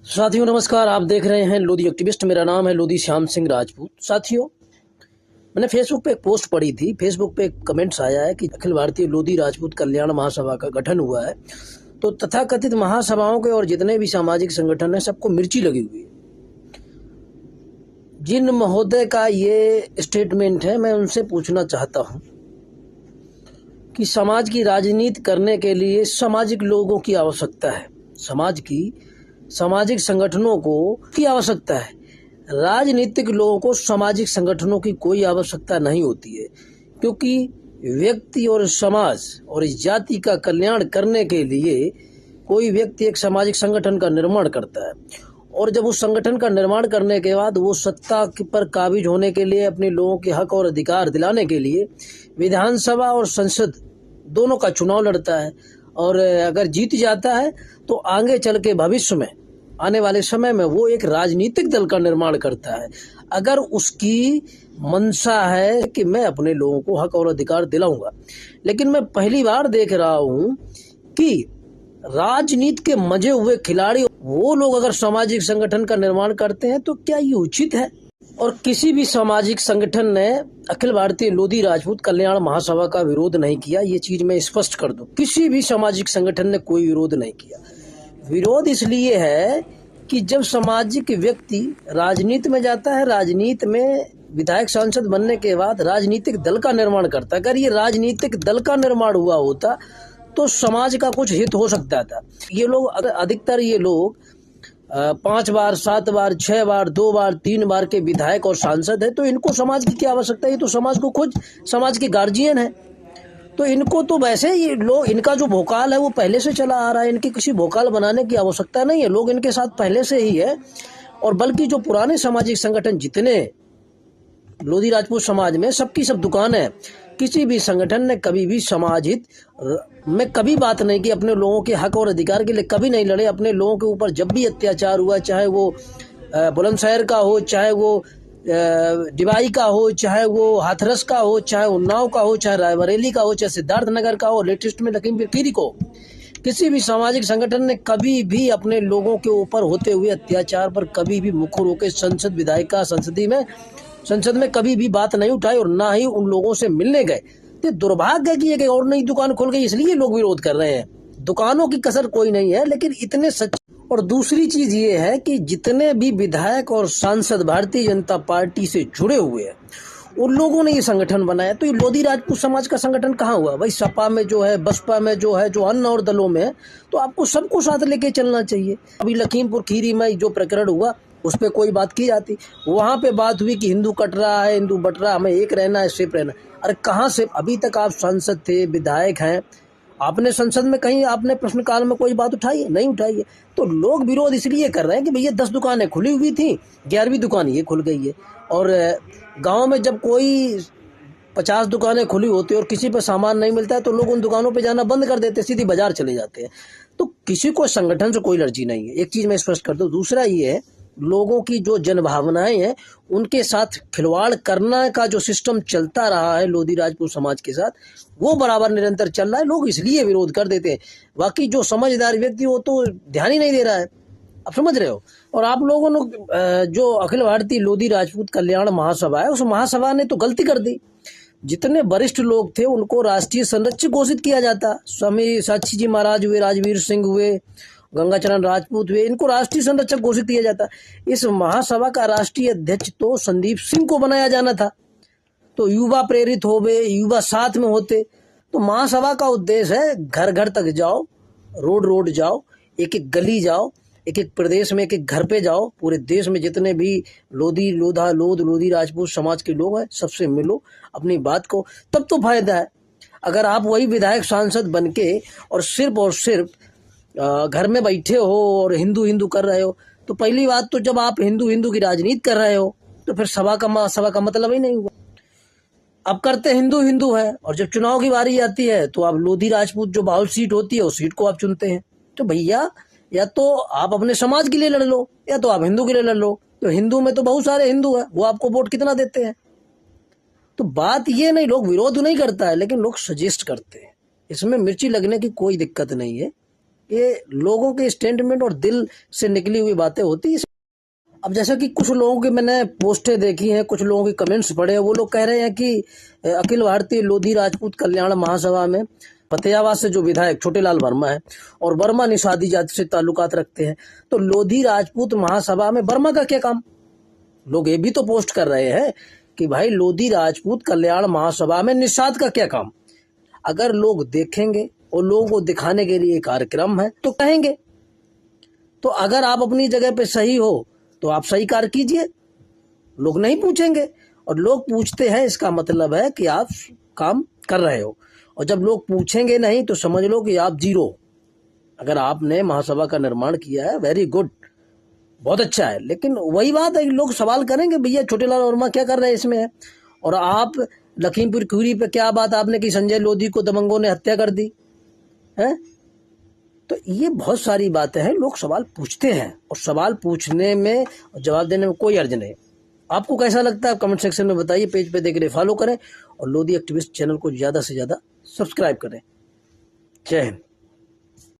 साथियों नमस्कार। आप देख रहे हैं लोधी एक्टिविस्ट। मेरा नाम है लोधी श्याम सिंह राजपूत। साथियों, मैंने फेसबुक पे एक पोस्ट पढ़ी थी। फेसबुक पे एक कमेंट्स आया है कि अखिल भारतीय लोधी राजपूत कल्याण महासभा का गठन हुआ है, तो तथाकथित महासभाओं के और जितने भी सामाजिक संगठन हैं सबको मिर्ची लगी हुई है। जिन महोदय का ये स्टेटमेंट है, मैं उनसे पूछना चाहता हूँ कि समाज की राजनीति करने के लिए सामाजिक लोगों की आवश्यकता है, सामाजिक संगठनों की आवश्यकता है। राजनीतिक लोगों को सामाजिक संगठनों की कोई आवश्यकता नहीं होती है, क्योंकि व्यक्ति और समाज और इस जाति का कल्याण करने के लिए कोई व्यक्ति एक सामाजिक संगठन का निर्माण करता है, और जब उस संगठन का निर्माण करने के बाद वो सत्ता पर काबिज होने के लिए, अपने लोगों के हक और अधिकार दिलाने के लिए विधानसभा और संसद दोनों का चुनाव लड़ता है, और अगर जीत जाता है तो आगे चल के भविष्य में आने वाले समय में वो एक राजनीतिक दल का निर्माण करता है। अगर उसकी मंशा है कि मैं अपने लोगों को हक और अधिकार दिलाऊंगा। लेकिन मैं पहली बार देख रहा हूं कि राजनीति के मजे हुए खिलाड़ी वो लोग अगर सामाजिक संगठन का निर्माण करते हैं तो क्या ये उचित है? और किसी भी सामाजिक संगठन ने अखिल भारतीय लोधी राजपूत कल्याण महासभा का विरोध नहीं किया। ये चीज मैं स्पष्ट कर दूं, किसी भी सामाजिक संगठन ने कोई विरोध नहीं किया। विरोध इसलिए है कि जब सामाजिक व्यक्ति राजनीति में जाता है, राजनीति में विधायक सांसद बनने के बाद राजनीतिक दल का निर्माण करता है। अगर ये राजनीतिक दल का निर्माण हुआ होता तो समाज का कुछ हित हो सकता था। ये लोग अधिकतर 5 बार 7 बार 6 बार 2 बार 3 बार के विधायक और सांसद है, तो इनको समाज की क्या आवश्यकता है? ये तो समाज को खुद समाज के गार्जियन है, तो इनको तो वैसे ये लोग, इनका जो भोकाल है वो पहले से चला आ रहा है। इनकी किसी भोकाल बनाने की आवश्यकता नहीं है, लोग इनके साथ पहले से ही है। और बल्कि जो पुराने सामाजिक संगठन जितने लोधी राजपूत समाज में सबकी सब दुकान है, किसी भी संगठन ने कभी भी समाज हित में कभी बात नहीं की, अपने लोगों के हक और अधिकार के लिए कभी नहीं लड़े। अपने लोगों के ऊपर जब भी अत्याचार हुआ, चाहे वो बुलंदशहर का हो, चाहे वो डिबाई का हो, चाहे वो हाथरस का हो, चाहे उन्नाव का हो, चाहे रायबरेली का हो, चाहे सिद्धार्थनगर का हो, लेटेस्ट में लखीमपुर खीरी को, किसी भी सामाजिक संगठन ने कभी भी अपने लोगों के ऊपर होते हुए अत्याचार पर कभी भी मुख रोके संसद में कभी भी बात नहीं उठाई, और ना ही उन लोगों से मिलने गए। तो दुर्भाग्य है कि एक और नई दुकान खुल गई, इसलिए लोग विरोध कर रहे हैं। दुकानों की कसर कोई नहीं है, लेकिन इतने सच। और दूसरी चीज ये है कि जितने भी विधायक और सांसद भारतीय जनता पार्टी से जुड़े हुए हैं, उन लोगों ने ये संगठन बनाया। तो ये लोधी राजपूत समाज का संगठन कहाँ हुआ भाई? सपा में जो है, बसपा में जो है, जो अन्य और दलों में है, तो आपको सबको साथ लेके चलना चाहिए। अभी लखीमपुर खीरी में जो प्रकरण हुआ उस पर कोई बात की जाती, वहां पे बात हुई कि हिंदू कट रहा है, हिंदू बट रहा है, हमें एक रहना है, सिर्फ रहना। अरे कहाँ से? अभी तक आप सांसद थे, विधायक हैं, आपने संसद में कहीं आपने प्रश्नकाल में कोई बात उठाई है? नहीं उठाई है। तो लोग विरोध इसलिए कर रहे हैं कि भैया 10 दुकानें खुली हुई थी, 11वीं दुकान ये खुल गई है। और गांव में जब कोई 50 दुकानें खुली होती है और किसी पर सामान नहीं मिलता है, तो लोग उन दुकानों पे जाना बंद कर देते, सीधी बाजार चले जाते हैं। तो किसी को संगठन से कोई एलर्जी नहीं है, एक चीज मैं स्पष्ट कर दूं। दूसरा ये है, लोगों की जो जनभावनाएं हैं उनके साथ खिलवाड़ करना का जो सिस्टम चलता रहा है लोधी राजपूत समाज के साथ, वो बराबर निरंतर चल रहा है। लोग इसलिए विरोध कर देते हैं। बाकी जो समझदार व्यक्ति वो तो ध्यान ही नहीं दे रहा है, आप समझ रहे हो। और आप लोगों ने जो अखिल भारतीय लोधी राजपूत कल्याण महासभा है, उस महासभा ने तो गलती कर दी। जितने वरिष्ठ लोग थे उनको राष्ट्रीय संरक्षक घोषित किया जाता। स्वामी साक्षी जी महाराज हुए, राजवीर सिंह हुए, गंगाचरण राजपूत हुए, इनको राष्ट्रीय संरक्षक घोषित किया जाता। इस महासभा का राष्ट्रीय अध्यक्ष तो संदीप सिंह को बनाया जाना था, तो युवा प्रेरित हो गए, युवा साथ में होते। तो महासभा का उद्देश्य है घर घर तक जाओ, रोड रोड जाओ, एक एक गली जाओ, एक एक प्रदेश में एक एक घर पे जाओ, पूरे देश में जितने भी लोधी राजपूत समाज के लोग हैं सबसे मिलो, अपनी बात को, तब तो फायदा है। अगर आप वही विधायक सांसद बन के और सिर्फ घर में बैठे हो और हिंदू हिंदू कर रहे हो, तो पहली बात तो जब आप हिंदू हिंदू की राजनीति कर रहे हो तो फिर सभा का मतलब ही नहीं हुआ। अब करते हिंदू हिंदू है, और जब चुनाव की बारी आती है तो आप लोधी राजपूत जो बाहुल सीट होती है उस सीट को आप चुनते हैं। तो भैया, या तो आप अपने समाज के लिए लड़ लो, या तो आप हिंदू के लिए लड़ लो। तो हिंदू में तो बहुत सारे हिंदू है, वो आपको वोट कितना देते हैं? तो बात ये नहीं, लोग विरोध नहीं करता है, लेकिन लोग सजेस्ट करते हैं। इसमें मिर्ची लगने की कोई दिक्कत नहीं है। ये लोगों के स्टेटमेंट और दिल से निकली हुई बातें होती है। अब जैसा कि कुछ लोगों की मैंने पोस्टें देखी हैं, कुछ लोगों के कमेंट्स पढ़े हैं, वो लोग कह रहे हैं कि अखिल भारतीय लोधी राजपूत कल्याण महासभा में फतेहाबाद से जो विधायक छोटेलाल वर्मा है और वर्मा निषादी जाति से ताल्लुकात रखते हैं, तो लोधी राजपूत महासभा में वर्मा का क्या काम। लोग ये भी तो पोस्ट कर रहे हैं कि भाई लोधी राजपूत कल्याण महासभा में निषाद का क्या काम। अगर लोग देखेंगे और लोगों को दिखाने के लिए कार्यक्रम है तो कहेंगे। तो अगर आप अपनी जगह पे सही हो तो आप सही कार्य कीजिए, लोग नहीं पूछेंगे। और लोग पूछते हैं इसका मतलब है कि आप काम कर रहे हो, और जब लोग पूछेंगे नहीं तो समझ लो कि आप जीरो। अगर आपने महासभा का निर्माण किया है, वेरी गुड, बहुत अच्छा है, लेकिन वही बात है कि लोग सवाल करेंगे भैया छोटेलाल वर्मा क्या कर रहे हैं इसमें है। और आप लखीमपुर खीरी पे क्या बात आपने कि संजय लोधी को दबंगों ने हत्या कर दी है। तो ये बहुत सारी बातें हैं, लोग सवाल पूछते हैं और सवाल पूछने में और जवाब देने में कोई अर्ज नहीं। आपको कैसा लगता है कमेंट सेक्शन में बताइए। पेज पे देख रहे फॉलो करें और लोधी एक्टिविस्ट चैनल को ज़्यादा से ज़्यादा सब्सक्राइब करें। जय हिंद।